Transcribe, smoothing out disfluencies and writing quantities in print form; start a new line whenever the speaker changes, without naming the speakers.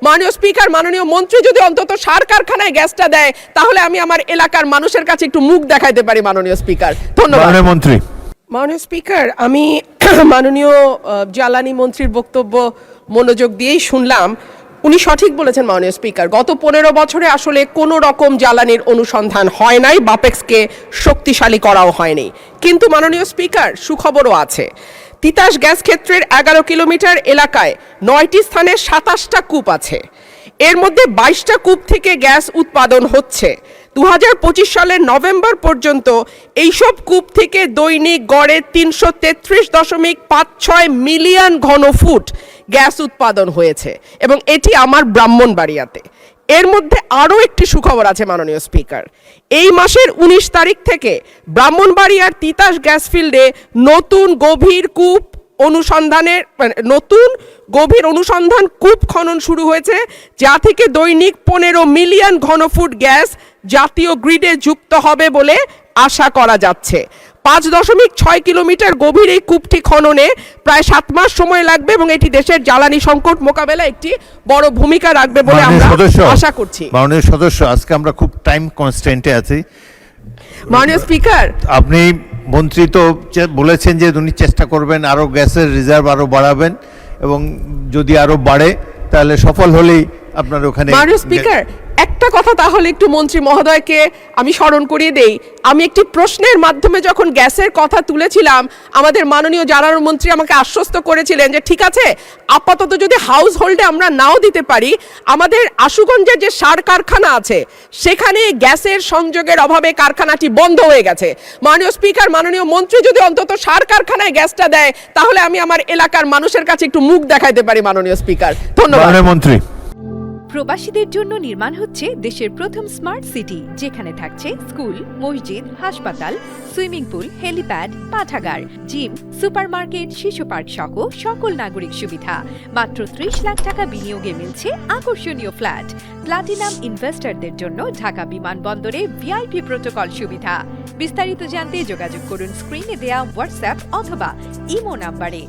মাননীয় স্পিকার, মাননীয় মন্ত্রী যদি অন্তত সার কারখানায় গ্যাসটা দেয় তাহলে আমি আমার এলাকার মানুষের কাছে একটু মুখ দেখাইতে পারি। মাননীয় স্পিকার, ধন্যবাদ।
মাননীয় মন্ত্রী।
মাননীয় স্পিকার, আমি মাননীয় জ্বালানি মন্ত্রীর বক্তব্য মনোযোগ দিয়েই শুনলাম। উনি সঠিক বলেছেন মাননীয় স্পিকার, গত 15 বছরে আসলে কোনো রকম জ্বালানির অনুসন্ধান হয় নাই, বাপেক্সকে শক্তিশালী করাও হয়নি। কিন্তু মাননীয় স্পিকার, সুখবরও আছে। তিতাস গ্যাস ক্ষেত্রের 11 কিলোমিটার এলাকায় 9টি স্থানে 27টা কূপ আছে। এর মধ্যে 22টা কূপ থেকে গ্যাস উৎপাদন হচ্ছে। 2025 সালের নভেম্বর পর্যন্ত এইসব কূপ থেকে দৈনিক গড়ে 333.56 মিলিয়ন ঘনফুট গ্যাস উৎপাদন হয়েছে এবং এটি আমার ব্রাহ্মণবাড়িয়াতে। এর মধ্যে আরও একটি সুখবর আছে মাননীয় স্পিকার, এই মাসের 19 তারিখ থেকে ব্রাহ্মণবাড়িয়ার তিতাস গ্যাস ফিল্ডে নতুন গভীর অনুসন্ধান কূপ খনন শুরু হয়েছে, যা থেকে দৈনিক 15 মিলিয়ন ঘনফুট গ্যাস জাতীয় গ্রিডে যুক্ত হবে বলে আশা করা যাচ্ছে। 5.6 কিলোমিটার গভীর এই কূপটি খননে প্রায় 7 মাস সময় লাগবে এবং এটি দেশের জ্বালানি সংকট মোকাবেলায় একটি বড় ভূমিকা রাখবে বলে আমরা আশা করছি।
মাননীয় সদস্য, আজকে আমরা খুব টাইম কনস্ট্রেন্টে আছি।
মাননীয় স্পিকার,
আপনি মন্ত্রী তো বলেছেন যে উনি চেষ্টা করবেন আরো গ্যাসের রিজার্ভ আরো বাড়াবেন এবং যদি আরো বাড়ে তাহলে সফল হলেই আপনার ওখানে।
মাননীয় স্পিকার, একটা কথা তাহলে একটু মন্ত্রী মহোদয়কে আমি স্মরণ করিয়ে দেই। আমি একটি প্রশ্নের মাধ্যমে যখন গ্যাসের কথা তুলেছিলাম, আমাদের মাননীয় জ্বালানি মন্ত্রী আমাকে আশ্বস্ত করেছিলেন যে ঠিক আছে, আপাতত যদি হাউস হোল্ডে আমরা নাও দিতে পারি, আমাদের আশুগঞ্জের যে সার কারখানা আছে সেখানে গ্যাসের সংযোগের অভাবে কারখানাটি বন্ধ হয়ে গেছে। মাননীয় স্পিকার, মাননীয় মন্ত্রী যদি অন্তত সার কারখানায় গ্যাসটা দেয় তাহলে আমি আমার এলাকার মানুষের কাছে একটু মুখ দেখাইতে পারি। মাননীয় স্পিকার, ধন্যবাদ।
মাননীয় মন্ত্রী।
প্রবাসীদের জন্য নির্মাণ হচ্ছে দেশের প্রথম স্মার্ট সিটি, যেখানে থাকছে স্কুল, মসজিদ, হাসপাতাল, সুইমিং পুল, হেলিপ্যাড, পাঠাগার, জিম, সুপারমার্কেট, শিশু পার্ক সহ সকল নাগরিক সুবিধা। মাত্র 30 লাখ টাকা বিনিয়োগে মিলছে আকর্ষণীয় ফ্ল্যাট। প্লাটিনাম ইনভেস্টরদের জন্য ঢাকা বিমানবন্দরে ভিআইপি প্রোটোকল সুবিধা। বিস্তারিত জানতে যোগাযোগ করুন স্ক্রিনে দেয়া হোয়াটসঅ্যাপ অথবা ইমো নাম্বারে।